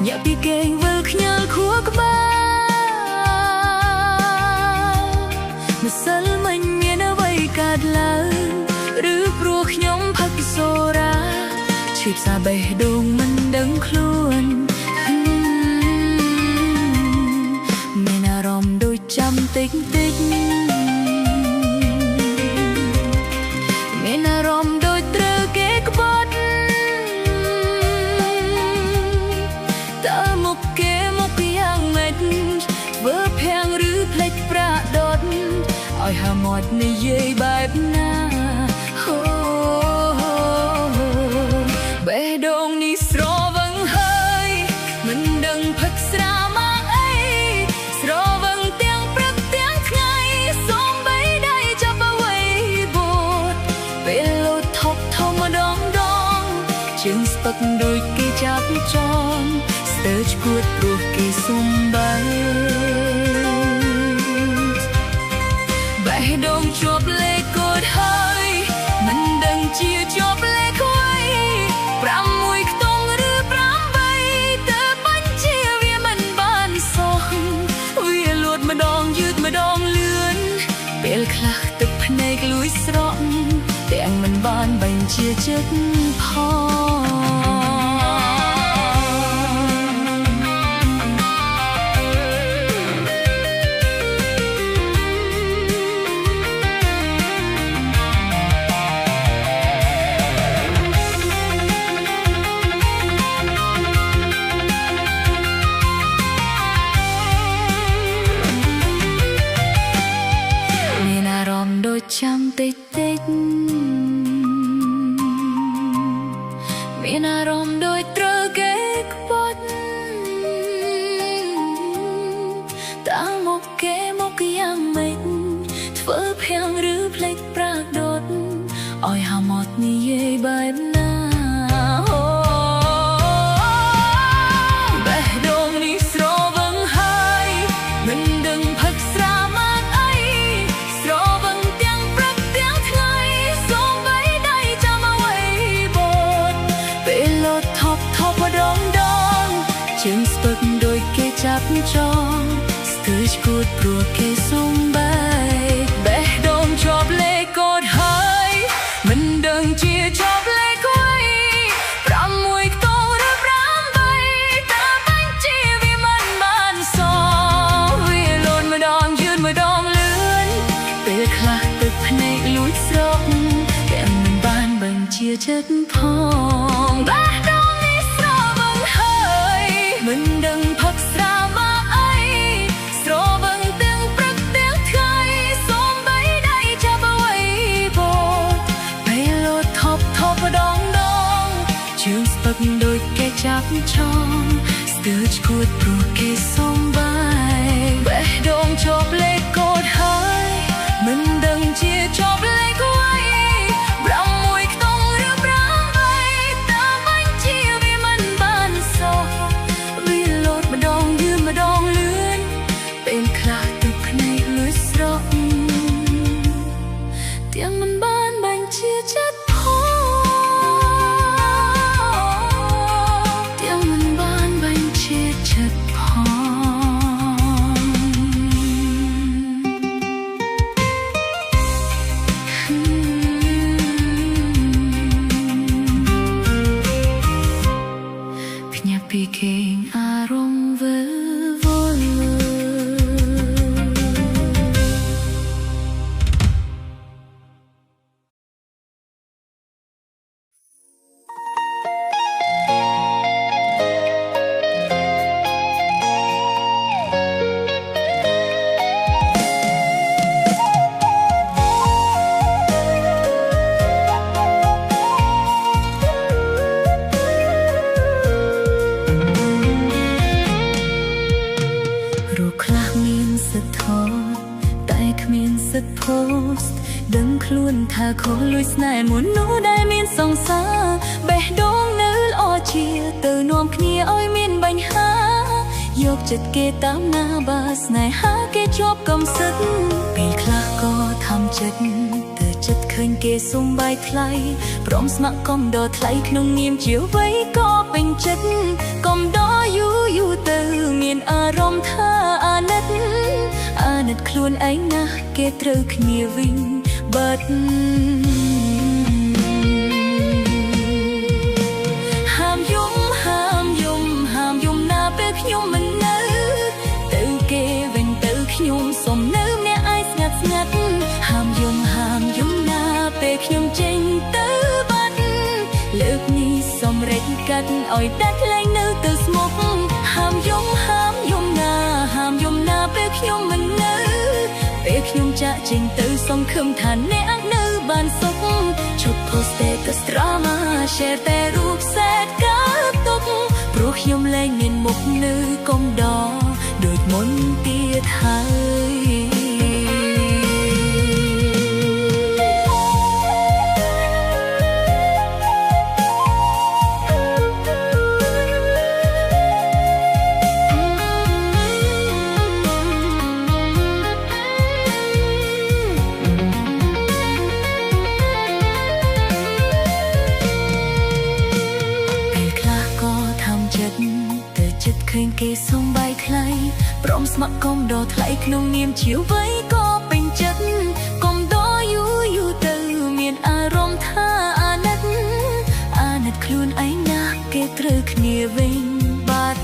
ញាក់ពីគេងវិលខ្ញាល់ខួរក្បាលម្សិលមិញមានអ្វីកើតឡើងឬព្រោះខ្ញុំផឹកសូរ៉ាឈឺផ្សាបេះដូងមិនដឹងខ្លួនមានអារម្មណ៍ដូចចាំតិចតិចមានអារម្មណ៍ដូចត្រូវគេក្បត់តើមកគេមកយ៉ាងម៉េចធ្វើភាំងឬភ្លេចប្រាដដឲ្យហាមាត់និយាយបែបណាបេះដូងនេះស្រវឹងហើយមិនដឹងផឹកស្រាមកអីស្រវឹងទាំងព្រឹកទាំងថ្ងៃសូមបីដៃចាប់អ្វីបត់ពេលលោតថប់ថមម្ដងជើងស្ពឹកដូចគេចាប់ចងស្ទើរឈួតព្រោះគេសុំបែបេះដូងជាប់លេខកូដហើយមិនដឹងជាជាប់លេខអ្វី6ខ្ទង់ឬ8ទៅបញ្ជាវាមិនបានសោះវាលួតម្ដងយឺតម្ដងលឿនពេលខ្លះទឹកភ្នែកលួយស្រក់ទាំងមិនបានបញ្ជាចិត្តផងចាំតិចតិចមានអារម្មណ៍ដូចត្រូវគេក្បត់តើមកគេមកយ៉ាងម៉េចធ្វើភាំងឬភ្លេចប្រាដដឲ្យហាមាត់និយាយបែបណាបេះដូងនេះស្រវឹងហើយមិនដឹងផឹកស្រាមកអីស្រវឹងជើងស្ពឹកដូចគេចាប់ចងស្ទើរឈួតព្រោះគេសុំបែបេះដូងជាប់លេខកូដហើយមិនដឹងជាជាប់លេខអ្វី6ខ្ទង់ឬ8តើបញ្ជាវាមិនបានសោះវាលូនម្ដងយឺតម្ដងលឿនពេលខ្លះទឹកភ្នែកលួចស្រក់ទាំងមិនបានបញ្ជាចិត្តផងបេះដូងនេះស្រវឹងហើយមិនដឹងផឹកស្រាមកអីស្រវឹងទាំងព្រឹកទាំងថ្ងៃសូមបីដៃចាប់អ្វីបត់ពេលលោតថប់ម្ដងជើងស្ពឹកដូចគេចាប់ចងស្ទើរឈួតព្រោះគេសុំបែបេះដូងជាប់លេខកូដហើយមិនដឹងជាជាប់លេខអ្វី6ខ្ទង់ឬ8តើបញ្ជាវាមិនបានសោះម្ដងយឺតម្ដងលឿនពេលខ្លះទឹកភ្នែកលួចស្រក់ទាំងមិនបានបញ្ជាចិត្តផងទាំងមិនបានបញ្ជាចិត្តផងភ្ញាក់ពីគេងអារម្មណ៍វិលវល់ដឹងខ្លួនថាខុសលួចស្នេហ៍មុននោះដែលមានសង្សារបេះដូងនៅល្អជាទៅនាំគ្នាឲ្យមានបញ្ហាយកចិត្តគេតាមណាបើស្នេហាគេជាប់កំសឹកពេលខ្លះក៏ทำចិត្តទៅចិត្តឃើញគេសុំបាយថ្លៃព្រមស្ម័គ្រកំដរថ្លៃក្នុងនាមជាវ័យក៏ពេញចិត្តកំដរយូរ ខ្លួនឯងណាគេត្រូវគ្នាវិញបាត់ហាមយំណាពេលខ្ញុំមិននៅទៅគេវិញទៅខ្ញុំសុំនៅម្នាក់ឯងស្ងាត់ហាមយំណាពេលខ្ញុំចេញទៅបាត់លើកនេះសុំរេចកាត់ឲ្យដាច់លែងនៅទៅស្មុគហាមយំណាពេលខ្ញុំមិននៅពេលខ្ញុំចាក់ចេញទៅសង្ឃឹមថាអ្នកនៅបានសុខឈប់ post status drama share តែរូបសែតកាត់ទុកព្រោះខ្ញុំលែងមានមុខនៅកុំដដូចមុនទៀតហើយឃើញគេសុំបាយថ្លៃព្រមស្ម័គ្រកុំដោថ្លៃក្នុងនាមជាវ័យក៏ពេញចិត្តកុំដោយូរទៅមានអារម្មណ៍ថាអាណិតខ្លួនឯងណាគេត្រូវគ្នាវិញបាត់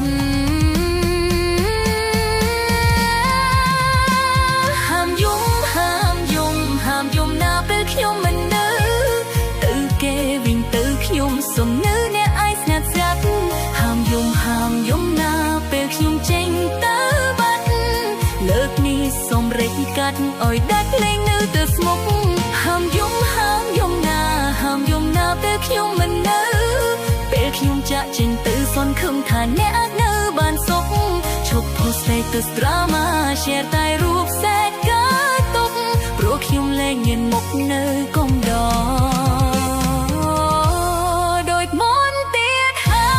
ហាមយំណាពេលខ្ញុំមិននៅទៅគេវិញទៅខ្ញុំសុំនៅអ្នកឯងស្ងាត់ហាមយំណាពេលខ្ញុំចេញទៅបាត់លើកនេះសុំរេចកាត់ឲ្យដាច់លែងនៅទៅស្មុគហាមយំណាពេលខ្ញុំមិននៅពេលខ្ញុំចាក់ចេញទៅសនខឹមថាអ្នកនៅបានសុខឈប់ post status drama share តែរូបសែតកាត់ទុកព្រោះខ្ញុំលែងមានមុខនៅកុំដដូចមុនទៀតហើ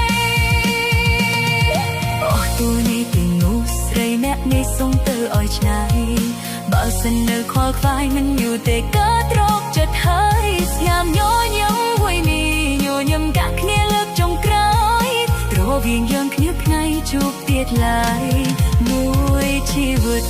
យអូទូនេះទីនោះស្រីអ្នកនេះសុំទៅឲ្យឆ្ងាយបើសិននៅខ្វល់ខ្វាយមិនយូរទេក៏ត្រកចិត្តហើយស្ងាមញញឹមហួយនេះញញឹមកាក់គ្នាលើកចុងក្រោយត្រវៀងយើងគ្នាថ្ងៃជួបទៀតឡើយមួយជីវិត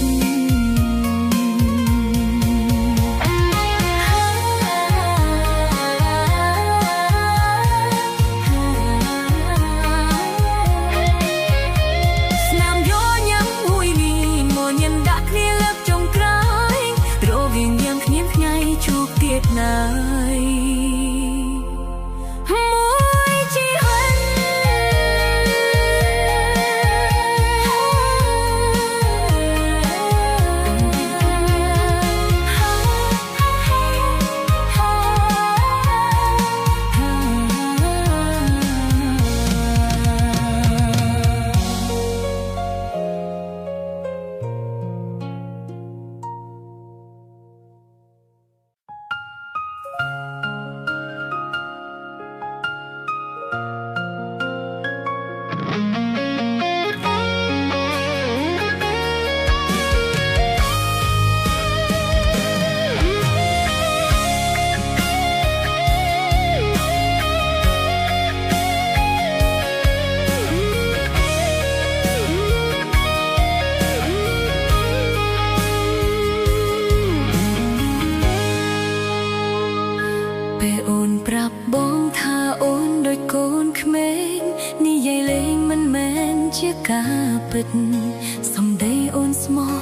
សំដីអូនស្មោះ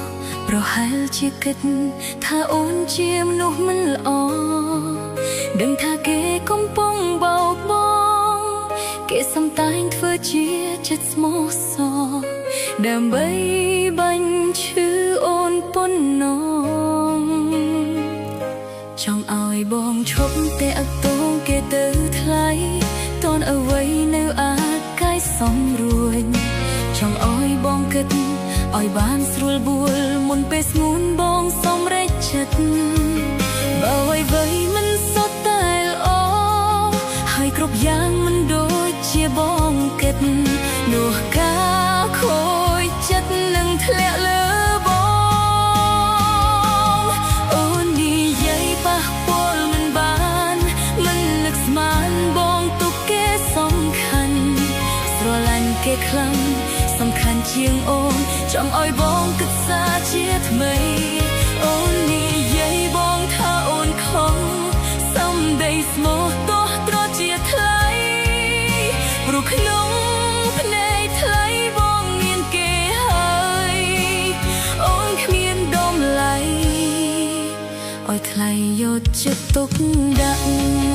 ប្រហែលជាគិតថាអូនជាមនុស្សមិនល្អដឹងថាគេកំពុងបោកបងគេសំតែងធ្វើជាចិត្តស្មោះសរដើម្បីបាញ់ឈឺអូនប៉ុណ្ណោះចង់ឲ្យបងឈប់តែអត់ទងគេទៅថ្លៃតនអ្វីនៅអាកាយសំរួញចង់ឲ្យបងគិតឲ្យបានស្រួលបួលមុនពេលស្ងួនបងសម្រេចចិត្តបើអ្វីមិនសុទ្ធតែល្អហើយគ្រប់យ៉ាងមិនដូចជាបងគិតនោះការខូចចិត្តនឹងធ្លាក់លើបងអូននិយាយប៉ះពាល់មិនបានមិននឹកស្មានបងទុកគេសំខាន់ស្រឡាញ់គេខ្លាំងសំខាន់ ជាងអូនចង់ឲ្យបងគិតសាជាថ្មីអូននិយាយបងថាអូនខុសសំដីស្មោះទោះត្រជាថ្លៃព្រោះក្នុងភ្នែកថ្លៃបងមានគេហើយអូនគ្មានតម្លៃឲ្យថ្លៃយកចិត្តទុកដាក់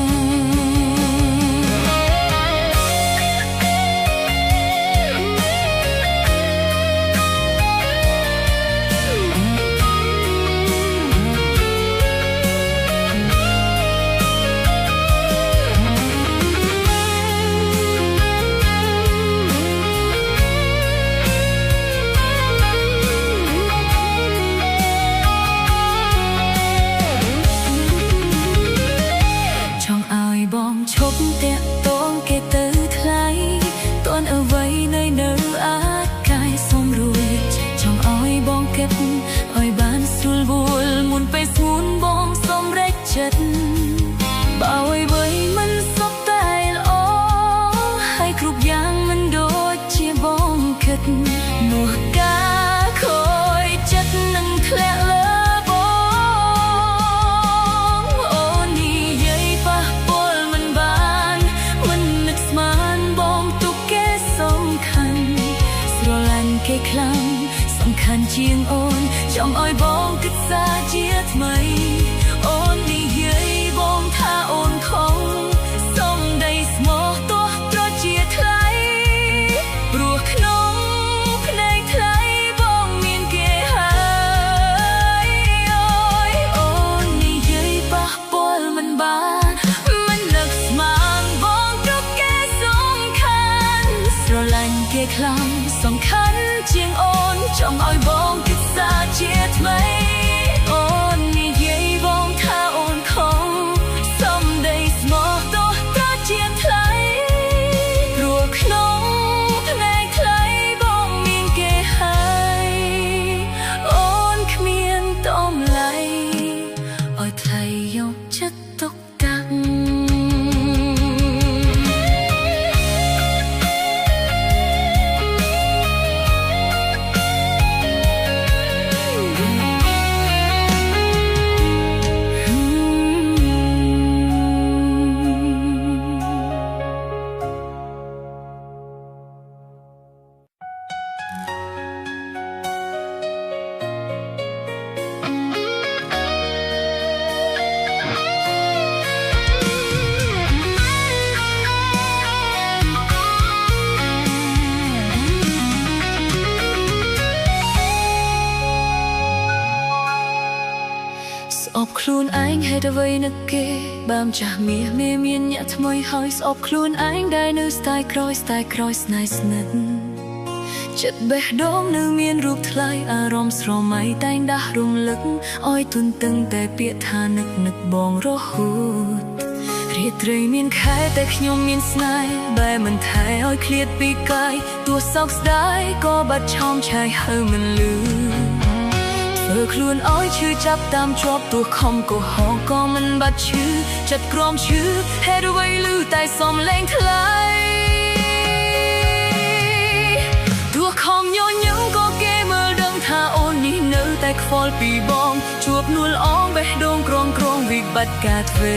ឈប់តាក់ទងគេទៅថ្លៃតន់អ្វីនៅអាចកាយសំរួលចង់ឲ្យបងគិតឲ្យបានស្រួលវល់មុនពេលស្ងួនបងសម្រេចចិត្តបើអ្វីមិនសុខតែល្អហើយគ្រប់យ៉ាងមិនដូចជាបងគិតនោះការខូចចិត្តនឹងធ្លាក់លើគេខ្លាំងសំខាន់ជាងអូនចង់ឲ្យបងគិតសាជាថ្មីអូននិយាយបងថាអូនខុសសំដីស្មោះទោះត្រជាថ្លៃព្រោះក្នុងភ្នែកថ្លៃបងមានគេហើយអូននិយាយប៉ះពាល់មិនបានមិននឹកស្មានបងគ្រប់គេសំខាន់ស្រឡាញ់គេខ្លាំងសំខាន់ជាងអូនចង់ឲ្យបងគិតសាជាថ្មីអូននិយាយបងថាអូនខុសសំដីស្មោះទោះត្រជាថ្លៃព្រោះក្នុងភ្នែកថ្លៃបងមានគេហើយអូនគ្មានតម្លៃឲ្យថ្លៃយកចិត្តទុកដាក់ស្អប់ខ្លួនឯងហេតុអ្វីនឹកគេបើមចាស់មាសមានអ្នកថ្មីហើយស្អប់ខ្លួនឯងដែលនៅស្ទាយក្រោយស្នេហ៍ស្និទ្ធចិត្តបេះដូងនៅមានរូបថ្លៃអារម្មណ៍ស្រមៃតែងដាស់រំលឹកឲ្យទុនតឹងតែពាក្យថានឹកបងរហូតរាត្រីមានខែតែខ្ញុំមានស្នេហ៍បែមិនថែឲ្យឃ្លាតពីកាយទោះសោកស្ដាយក៏បាត់ឆោមឆាយហើមិនលឺធ្វើខ្លួនឲ្យឈឺចាប់តាមជាប់ទោះខំកុហកក៏មិនបាត់ឈឺចិត្តក្រំឈឺហេតុអ្វីឮតែសំឡេងថ្លៃទោះខំញញឹមក៏គេមើលដឹងថាអូននេះនៅតែខ្វល់ពីបងជួបនួលអងបេះដូងក្រងវិបត្តិការធ្វើ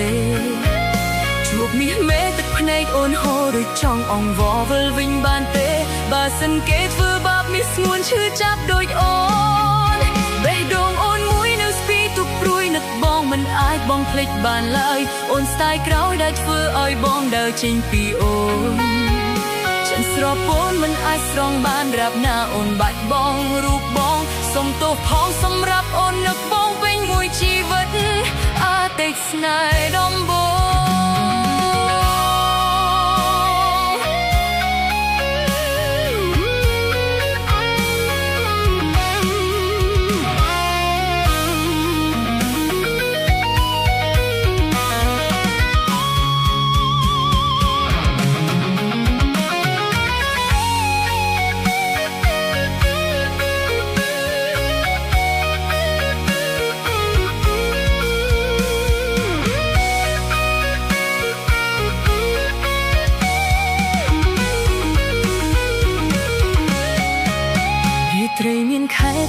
ជួបមាសមេទឹកភ្នែកអូនហូរដូចចង់អង្វរវិលវិញបានទេបើសិនគេធ្វើបាបមាសស្ងួនឈឺចាប់ដូចអូនបេះដូងអូនមួយនៅស្ពីទុកព្រួយនឹកបងមិនអាចបងភ្លេចបានឡើយអូនស្ដាយក្រោយដែលធ្វើឲ្យបងដើរចេញពីអូនចិនស្រពោនមិនអាចស្រង់បានរាបណាអូនបាច់បងរូបបងសុំទោសផងសម្រាប់អូននឹកបងពេញមួយជីវិតអតីតស្នេហ៍ដំបូង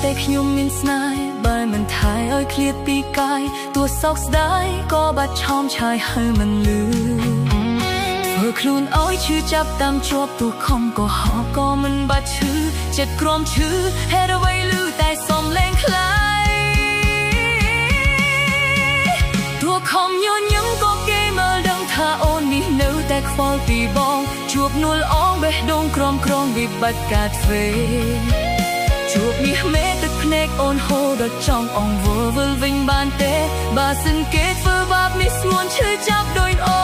តែខ្ញុំមានស្នេហ៍បើមិនថែឲ្យឃ្លាតពីកាយទោះសោកស្ដាយក៏បាត់ឆោមឆាយហើយមិនលឺធ្វើខ្លួនឲ្យឈឺចាប់តាមជាប់ទោះខំក៏ហប់ក៏មិនបាត់ឈឺចិត្តក្រំឈឺហេតុអ្វីលឺតែសំឡេងខ្លៃទោះខំញញឹមក៏គេមើលដឹងថាអូននេះនៅតែខ្វល់ពីបងជួបនួលអងបេះដូងក្រំក្រងវិបត្តិកាត់ទ្វេជួបមាសមេទឹកភ្នែកអូនហូរដល់ចង់អងវល់វិលវិញបានទេបើសិនគេធ្វើបាបនេះស្ងួនឈឺចាប់ដូចអូ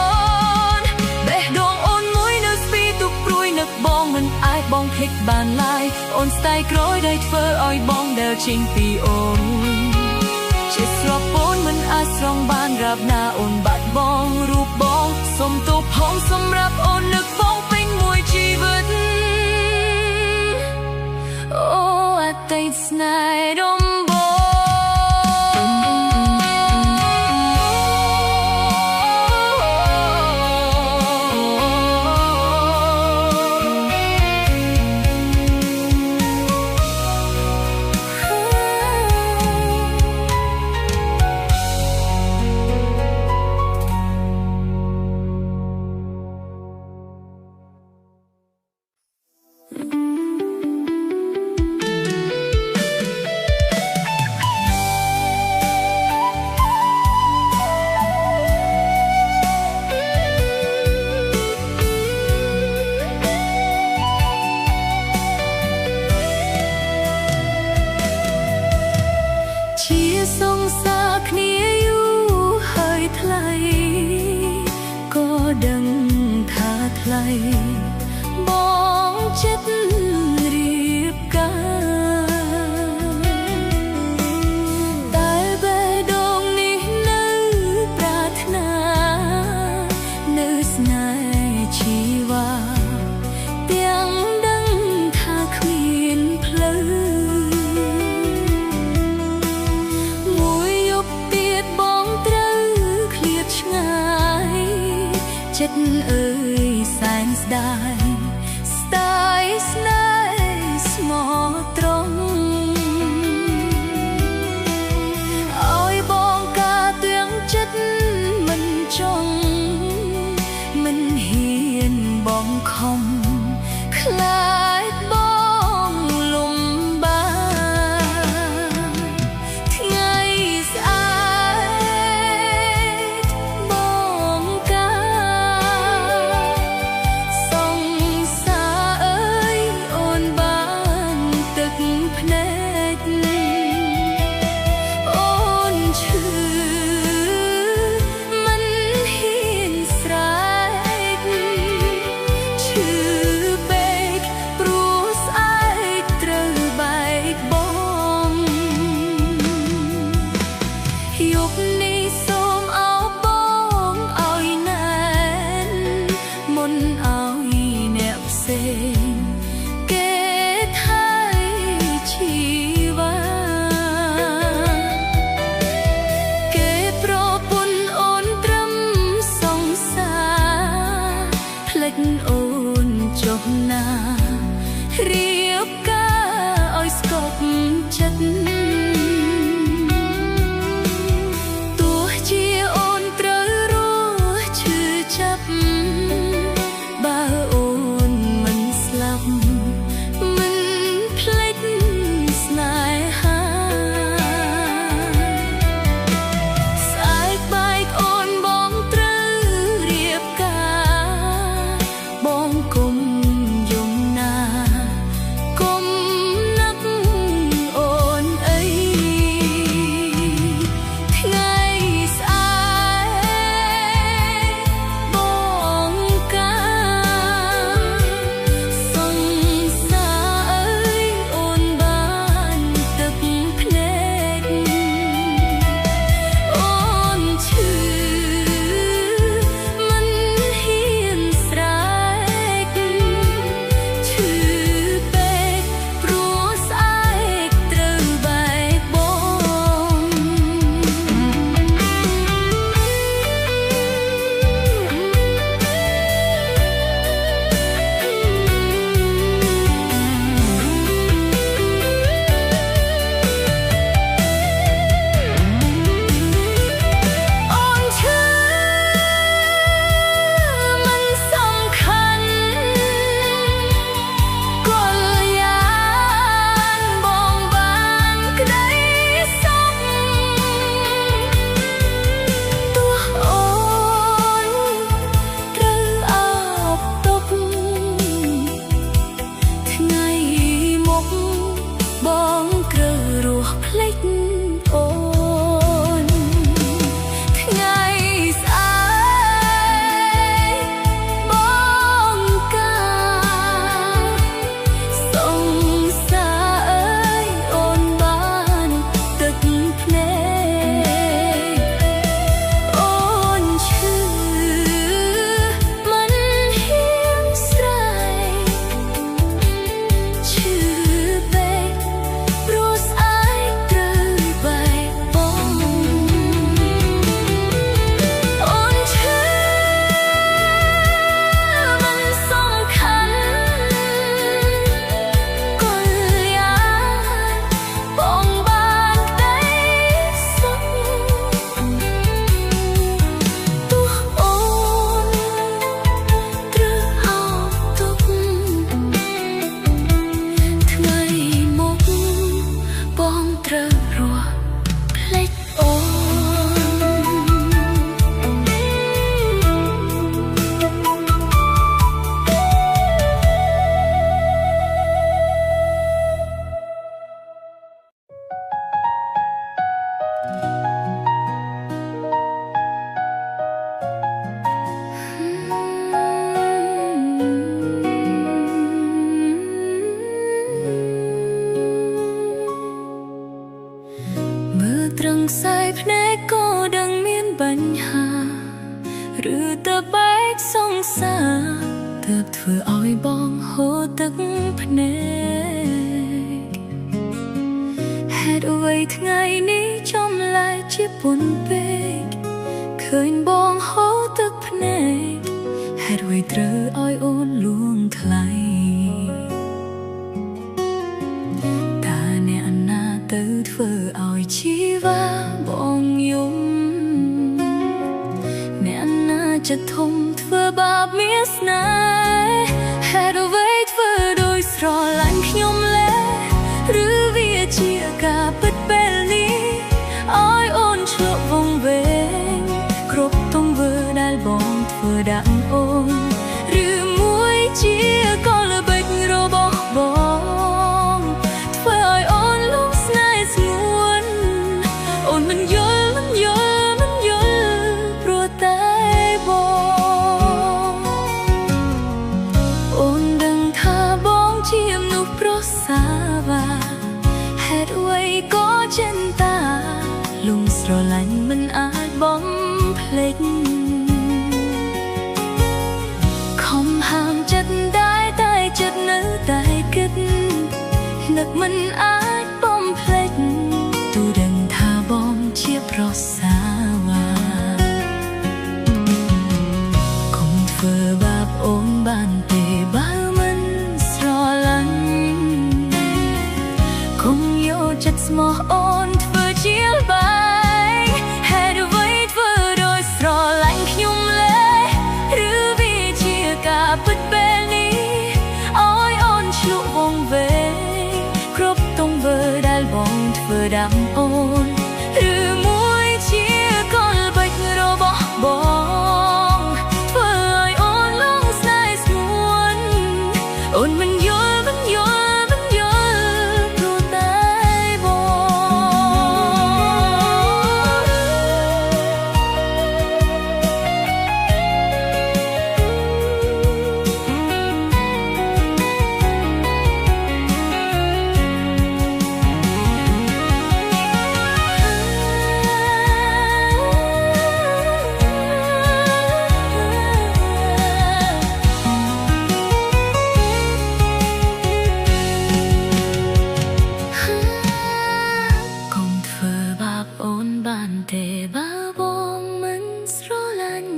នបេះដូងអូនមួយនៅស្ពីទុកព្រួយនឹកបងមិនអាចបងភ្លេចបានឡើយអូនស្ដាយក្រោយដែលធ្វើឲ្យបងដែលចេញពីអូនជាស្របអូនមិនអាចស្រង់បានរាបណាអូនបាត់បងរូបបងសុំទោសផងសម្រាប់អូននឹកបងពេញមួយជីវិតអូអតីតស្នេហ៍ដំបូងសងសាគ្នាយូរហើយថ្លៃក៏ដឹងថាថ្លៃបងចិត្តរៀបការតែបេះដូងនេះនៅប្រាថ្នានៅស្នេហ៍ជីវ៉ាទាំងដឹងថាគ្មានផ្លូវចិត្តអើយសែនស្ដាយស្ដាយស្នេហ៍ស្មោះត្រង់ឲ្យបងការទាំងចិត្តមិនចង់មិនហ៊ានបងខំខ្លាចបងលំបាកថ្ងៃស្អែកបងភ្នែកអូនឈឺមិនហ៊ានស្រែកឈឺពេកព្រោះស្អែកត្រូវបែកបងយប់នេះសូមអោបបងឲ្យណែនមុនឲ្យអ្នកផ្សេងអូនចុះណារៀបការឲ្យស្កប់ចិត្តទោះជាអូនត្រូវរស់ឈឺចាប់បើអូនមិនស្លាប់មិនភ្លេចស្នេហាស្អែកបែកអូនបងត្រូវរៀបការបងគុំយំណាគុំនឹកអូនអី បងហូរទឹកភ្នែកហេតុអ្វីថ្ងៃនេះចំលែកជាពន់ពេកឃើញបងហូរទឹកភ្នែកហេតុអ្វីត្រូវឲ្យអូនលួងថ្លៃតាអ្នកណាទៅធ្វើឲ្យជីវ៉ាបងយំអ្នកណាจะធំធ្វើបាបមានស្នេហ៍ហេតុអ្វីធ្វើដោយស្រឡាញ់ខ្ញុំលែឬវាជាការពិតពេលនេះឲ្យអូនឆ្លក់វង្វេងគ្រប់ទង្វើដែលបងធ្វើដាក់អូនឬមួយជាកលល្បិចរបស់បងធ្វើឲ្យអូនលងស្នេហ៍ស្ងួនអូនមិនយល់ព្រោះតែបងអូនដឹងថាបងជាមនុស្សប្រសាវ៉ាហេតុអ្វីក៏ចិនតាលងស្រឡាញ់មិនអាចបំភ្លេចខំហាមចិត្តដែរតែចិត្តនៅតែគិតនឹកមិនអាចបំភ្លេចទូដឹងថាបងជាប្រសាវ៉ាកុំធ្វើបាបអូនបានទេបើមិនស្រឡាញ់កុំយកចិត្តស្មោះអូនធ្វើជាបាយហេតុអ្វីធ្វើដោយស្រឡាញ់ខ្ញុំលែឬវាជាការពិតពេលនេះឲ្យអូនឆ្លក់វង្វេងគ្រប់ទង្វើដែលបងធ្វើដាក់អូនឬមួយជាកលល្បិចរបស់បងធ្វើឲ្យអូនលងស្នេហ៍ស្ងួនអូនមិនយល់ព្រោះតែអូនបានទេបើបងមិនស្រឡាញ់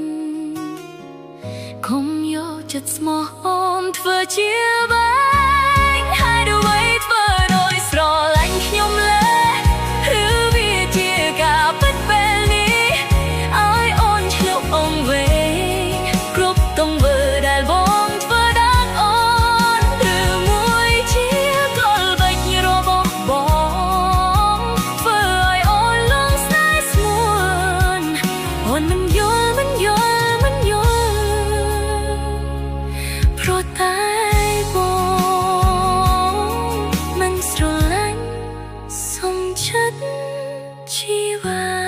កុំយកចិត្តស្មោះអូនធ្វើជាបាយហេតុអ្វីធ្វើដោយស្រឡាញ់ខ្ញុំលែឬវាជាការពិតពេលនេះឲ្យអូនឆ្លក់អងវែងគ្រប់ទង្វើដែលបងធ្វើដាក់អូនឬមួយជាកលល្បិចរបស់បងធ្វើឲ្យអូនលងស្នេហ៍ស្ងួនអូនមិនយល់ព្រោះតែបងមិនស្រឡាញ់សុំចិត្តជីវ៉ា